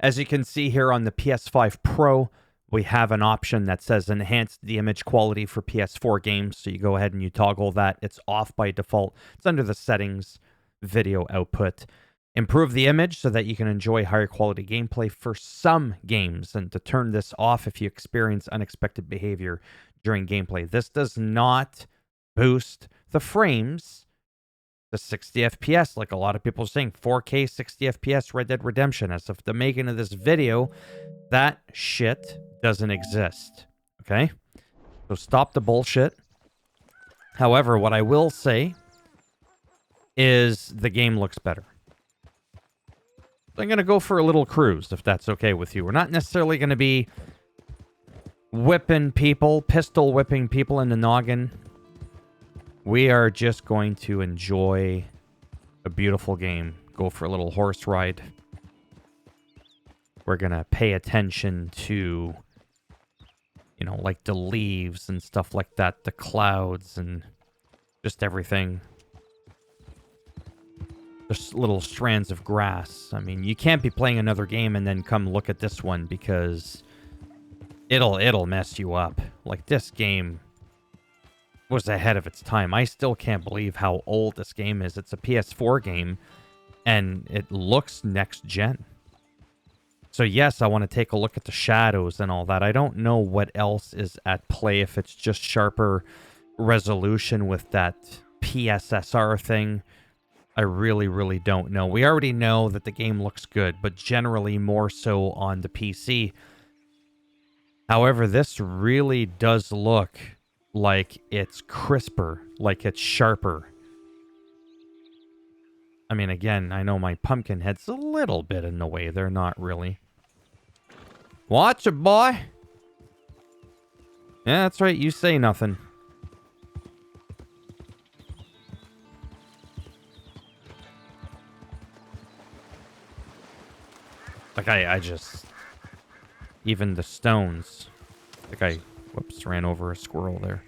As you can see here on the PS5 Pro, we have an option that says enhance the image quality for PS4 games. So you go ahead and you toggle that. It's off by default. It's under the settings, video output. Improve the image so that you can enjoy higher quality gameplay for some games, and to turn this off if you experience unexpected behavior during gameplay. This does not boost the frames to 60 FPS like a lot of people are saying. 4K 60 FPS Red Dead Redemption. As of the making of this video, that shit doesn't exist. Okay? So stop the bullshit. However, what I will say is the game looks better. I'm going to go for a little cruise, if that's okay with you. We're not necessarily going to be whipping people, pistol whipping people in the noggin. We are just going to enjoy a beautiful game. Go for a little horse ride. We're going to pay attention to, you know, like the leaves and stuff like that, the clouds and just everything. Just little strands of grass. I mean, you can't be playing another game and then come look at this one, because it'll mess you up. Like, this game was ahead of its time. I still can't believe how old this game is. It's a PS4 game and it looks next gen. So yes, I want to take a look at the shadows and all that. I don't know what else is at play, if it's just sharper resolution with that PSSR thing. I really, really don't know. We already know that the game looks good, but generally more so on the PC. However, this really does look like it's crisper, like it's sharper. I mean, again, I know my pumpkin head's a little bit in the way. They're not really. Watch it, boy. Yeah, that's right. You say nothing. Like, I just... Even the stones. Like, I... Whoops, ran over a squirrel there.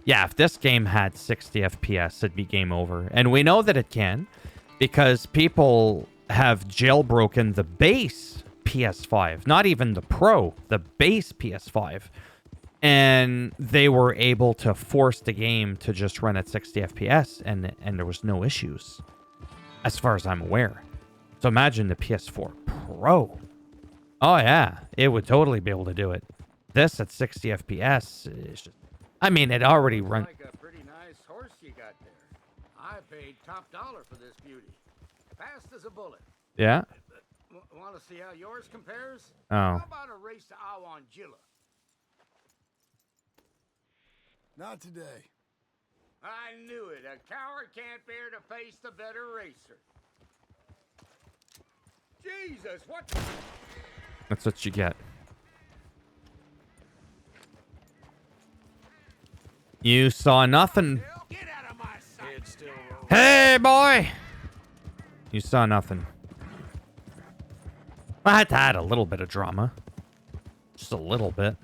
Yeah, if this game had 60 FPS, it'd be game over. And we know that it can, because people have jailbroken the base PS5. Not even the Pro, the base PS5. And they were able to force the game to just run at 60 FPS, and there was no issues, as far as I'm aware. So imagine the PS4 Pro. Oh yeah, it would totally be able to do it. This at 60 FPS is just, I mean, it already runs. Like a pretty nice horse you got there. I paid top dollar for this beauty. Fast as a bullet. Yeah. Want to see how yours compares? Oh. How about a race to Awangilla? Not today. I knew it. A coward can't bear to face the better racer. Jesus, what? That's what you get. You saw nothing. Get out of my sight. Hey, boy! You saw nothing. Well, I had to add a little bit of drama. Just a little bit.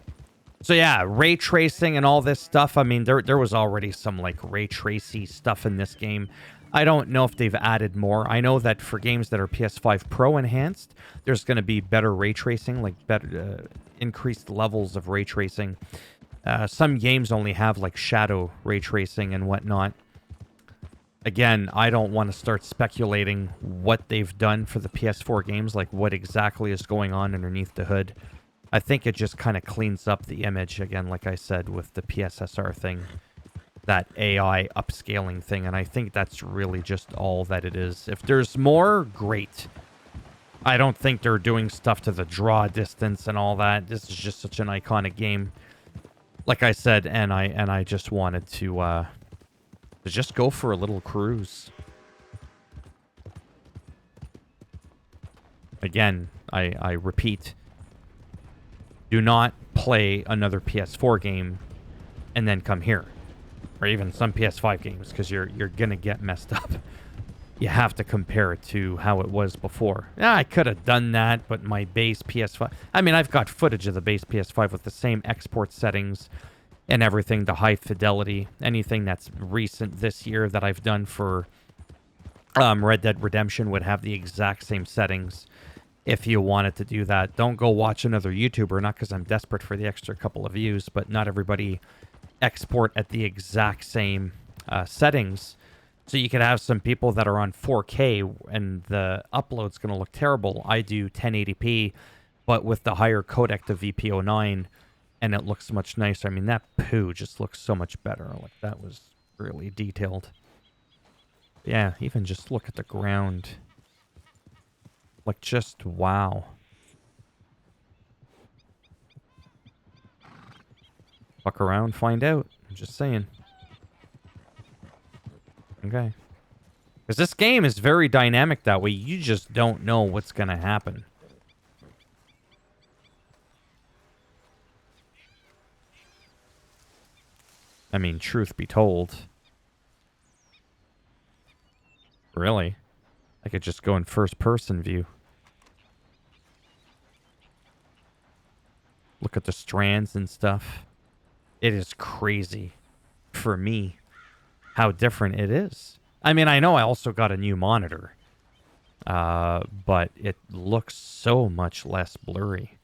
So yeah, ray tracing and all this stuff. I mean, there was already some, like, ray tracy stuff in this game. I don't know if they've added more. I know that for games that are PS5 Pro enhanced, there's going to be better ray tracing, like better increased levels of ray tracing. Some games only have like shadow ray tracing and whatnot. Again, I don't want to start speculating what they've done for the PS4 games, like what exactly is going on underneath the hood. I think it just kind of cleans up the image, again, like I said, with the PSSR thing. That AI upscaling thing, and I think that's really just all that it is. If there's more, great. I don't think they're doing stuff to the draw distance and all that. This is just such an iconic game. Like I said, and I just wanted to just go for a little cruise. Again, I repeat, do not play another PS4 game and then come here. Or even some PS5 games, because you're gonna get messed up. You have to compare it to how it was before. Yeah, I could have done that, but my base PS5... I mean, I've got footage of the base PS5 with the same export settings and everything, the high fidelity. Anything that's recent this year that I've done for Red Dead Redemption would have the exact same settings. if you wanted to do that. Don't go watch another YouTuber, not because I'm desperate for the extra couple of views, but not everybody export at the exact same settings. So you could have some people that are on 4K and the upload's going to look terrible. I do 1080p, but with the higher codec of VP09, and it looks much nicer. I mean, that poo just looks so much better. Like, that was really detailed. Yeah, even just look at the ground. Like, just wow. Fuck around, find out. I'm just saying. Okay. Because this game is very dynamic that way. You just don't know what's going to happen. I mean, truth be told. Really? I could just go in first-person view. Look at the strands and stuff. It is crazy for me how different it is. I mean, I know I also got a new monitor. But it looks so much less blurry.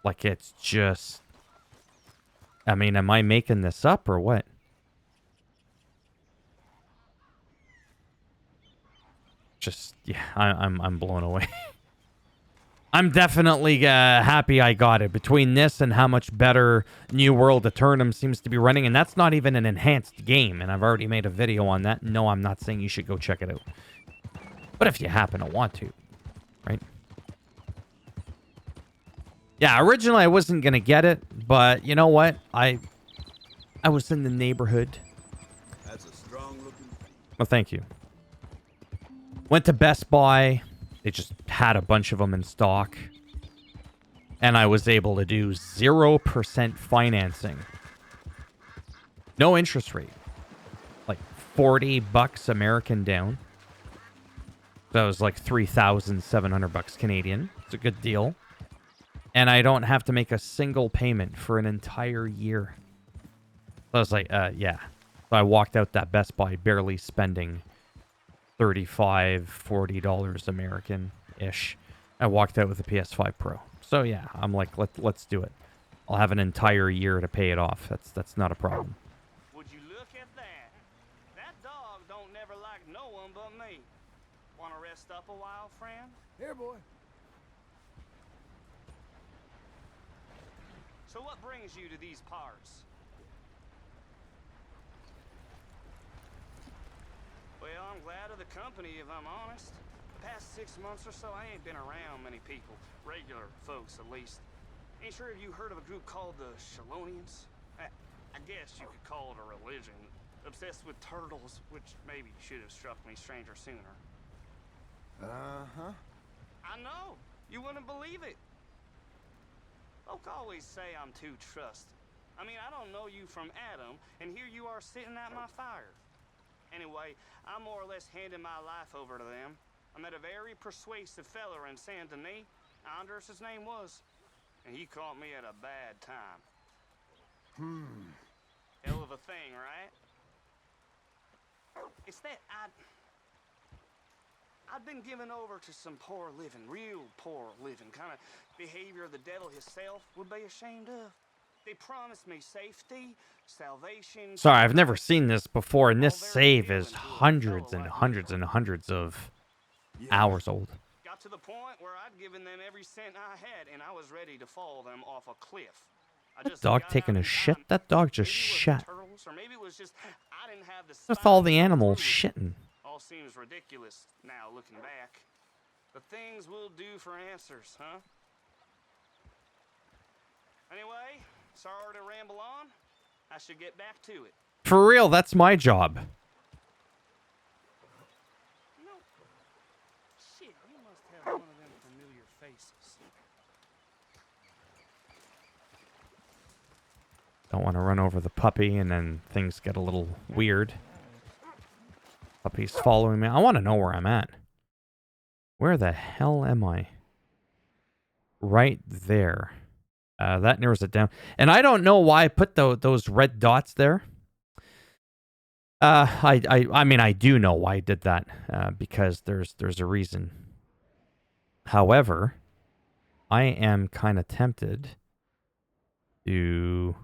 Like, it's just... I mean, am I making this up or what? Just, yeah, I'm blown away. I'm definitely happy I got it. Between this and how much better New World Eternum seems to be running, and that's not even an enhanced game, and I've already made a video on that. No, I'm not saying you should go check it out. But if you happen to want to, right? Yeah, originally I wasn't going to get it, but you know what? I was in the neighborhood. That's a strong looking. Well, thank you. Went to Best Buy. They just had a bunch of them in stock. And I was able to do 0% financing. No interest rate. Like $40 American down. That was like 3,700 bucks Canadian. It's a good deal. And I don't have to make a single payment for an entire year. So I was like, yeah. So I walked out that Best Buy barely spending $35, $40 American-ish. I walked out with a PS5 Pro. So yeah, I'm like, let's do it. I'll have an entire year to pay it off. That's not a problem. Would you look at that? That dog don't never like no one but me. Want to rest up a while, friend? Here, boy. So what brings you to these parts? Well, I'm glad of the company, if I'm honest. The past 6 months or so, I ain't been around many people. Regular folks, at least. Ain't sure if you heard of a group called the Shalonians? I guess you could call it a religion. Obsessed with turtles, which maybe should have struck me stranger sooner. Uh-huh. I know. You wouldn't believe it. Folk always say I'm too trusting. I mean, I don't know you from Adam, and here you are sitting at my fire. Anyway, I'm more or less handing my life over to them. I met a very persuasive feller in Saint Denis. Anders, his name was. And he caught me at a bad time. Hell of a thing, right? It's that I'd been given over to some poor living, real poor living, kind of behavior the devil himself would be ashamed of. They promised me safety, salvation. Sorry, I've never seen this before, and this save is hundreds and hundreds and hundreds of hours old. Got to the point where I'd given them every cent I had, and I was ready to fall them off a cliff. That dog taking a shit? That dog just shat. Or maybe it was just I didn't have the With all the animals shitting. All seems ridiculous now looking back. But things will do for answers, huh? Anyway, sorry to ramble on. I should get back to it. For real, that's my job. No. Shit, you must have one of them familiar faces. Don't want to run over the puppy and then things get a little weird. Puppy's following me. I want to know where I'm at. Where the hell am I? Right there. That narrows it down. And I don't know why I put those red dots there. I mean, I do know why I did that. Because there's a reason. However, I am kind of tempted to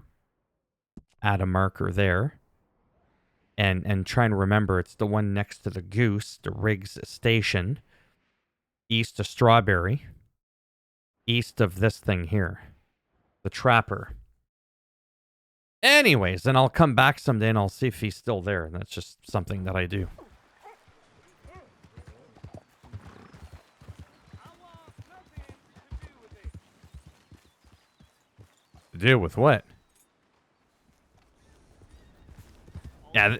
add a marker there and try and remember it's the one next to the Goose, the Riggs Station, east of Strawberry, east of this thing here, the Trapper. Anyways, and I'll come back someday and I'll see if he's still there. That's just something that I do. I want nothing to do with it. To do with what? Yeah,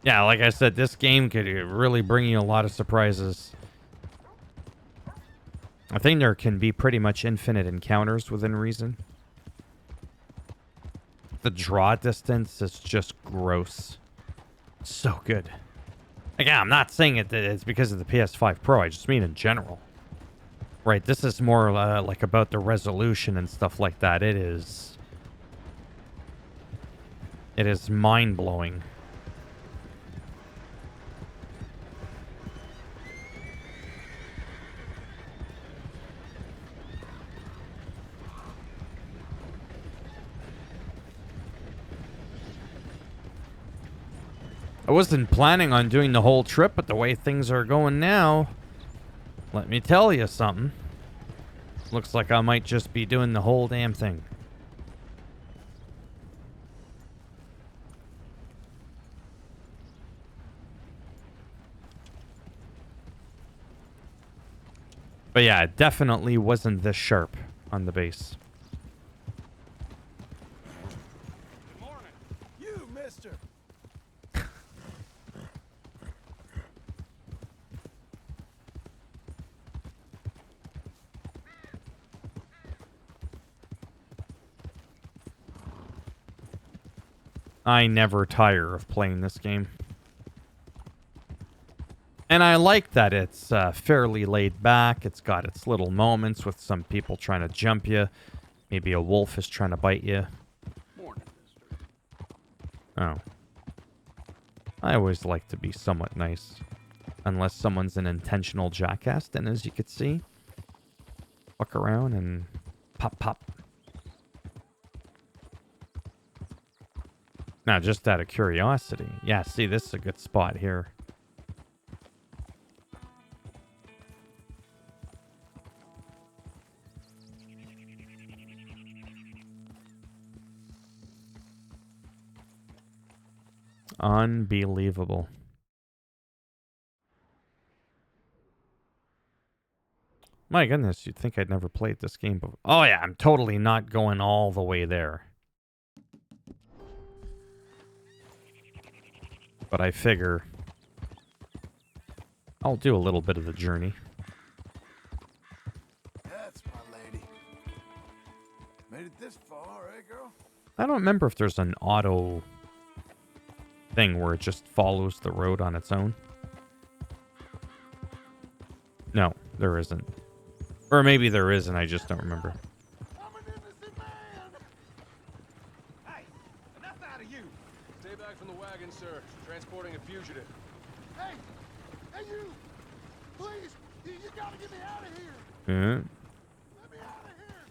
yeah, like I said, this game could really bring you a lot of surprises. I think there can be pretty much infinite encounters within reason. The draw distance is just gross. So good. Again, I'm not saying it's because of the PS5 Pro. I just mean in general. Right, this is more like about the resolution and stuff like that. It is mind-blowing. I wasn't planning on doing the whole trip, but the way things are going now, let me tell you something. Looks like I might just be doing the whole damn thing. But yeah, it definitely wasn't this sharp on the base. Good morning. You, mister. I never tire of playing this game. And I like that it's fairly laid back. It's got its little moments with some people trying to jump you. Maybe a wolf is trying to bite you. Morning, mister. Oh. I always like to be somewhat nice. Unless someone's an intentional jackass, then as you could see, fuck around and pop pop. Now, just out of curiosity. Yeah, see, this is a good spot here. Unbelievable. My goodness, you'd think I'd never played this game before. Oh yeah, I'm totally not going all the way there. But I figure I'll do a little bit of the journey. That's my lady. Made it this far, eh, girl? I don't remember if there's an auto thing where it just follows the road on its own. No, there isn't. Or maybe there is and I just don't remember. I'm an innocent man. Hey, enough out of you. Stay back from the wagon, sir. Transporting a fugitive. Hey, hey, you! Please, you gotta get me out of here. Hmm? Let me out of here.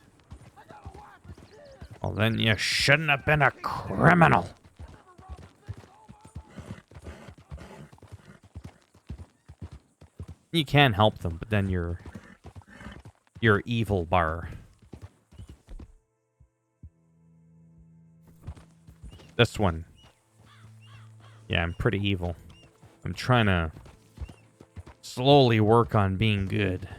I got a wife and kids. Well, then you shouldn't have been a criminal. You can help them, but then you're evil bar. This one. Yeah, I'm pretty evil. I'm trying to slowly work on being good.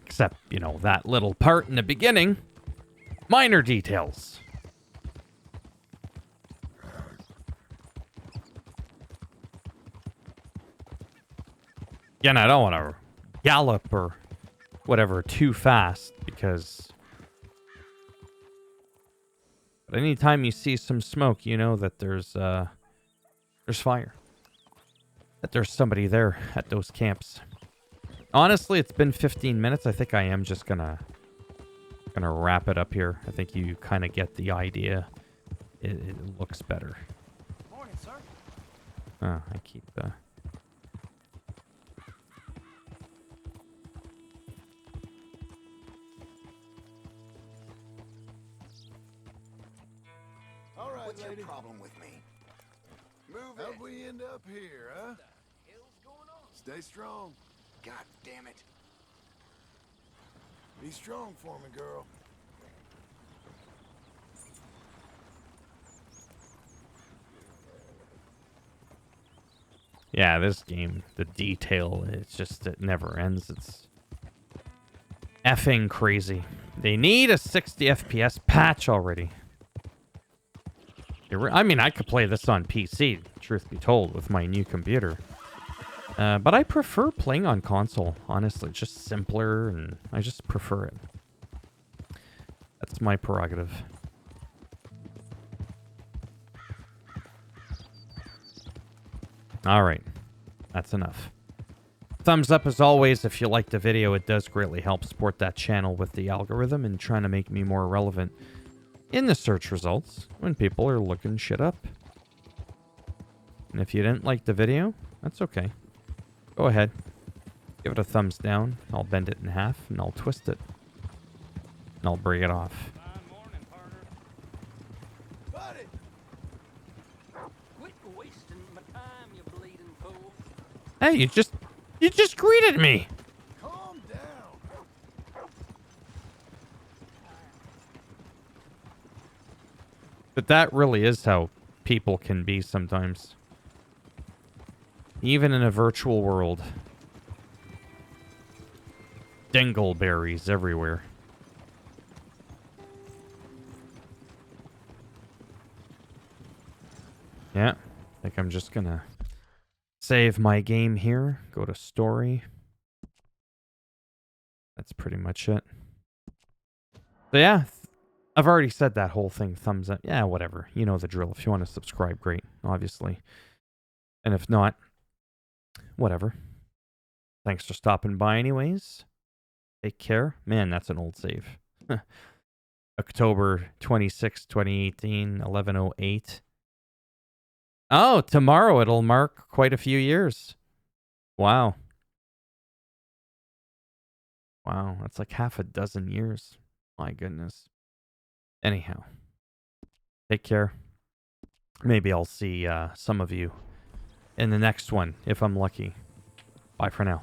Except, you know, that little part in the beginning. Minor details. Again, I don't want to gallop or whatever too fast because but anytime you see some smoke, you know that there's fire. That there's somebody there at those camps. Honestly, it's been 15 minutes. I think I am just gonna wrap it up here. I think you kind of get the idea. It looks better. Morning, sir. Oh, I keep What's your problem with me? Move How'd we end up here, huh? Stay strong. God damn it. Be strong for me, girl. Yeah, this game, the detail, it's just, it never ends. It's effing crazy. They need a 60 FPS patch already. I mean, I could play this on PC, truth be told, with my new computer. But I prefer playing on console, honestly. It's just simpler, and I just prefer it. That's my prerogative. Alright. That's enough. Thumbs up as always if you liked the video. It does greatly help support that channel with the algorithm and trying to make me more relevant in the search results when people are looking shit up. And if you didn't like the video, that's okay. Go ahead. Give it a thumbs down. I'll bend it in half and I'll twist it. And I'll break it off. Fine morning, partner. Buddy! Quit wasting my time, you bleeding fool. Hey, you just greeted me. Calm down. But that really is how people can be sometimes. Even in a virtual world. Dingleberries everywhere. Yeah, I think I'm just gonna save my game here. Go to story. That's pretty much it. So yeah, I've already said that whole thing. Thumbs up. Yeah, whatever. You know the drill. If you want to subscribe, great, obviously. And if not, whatever. Thanks for stopping by anyways. Take care. Man, that's an old save. October 26, 2018, 11:08. Oh, tomorrow it'll mark quite a few years. Wow. Wow, that's like half a dozen years. My goodness. Anyhow, take care. Maybe I'll see some of you in the next one, if I'm lucky. Bye for now.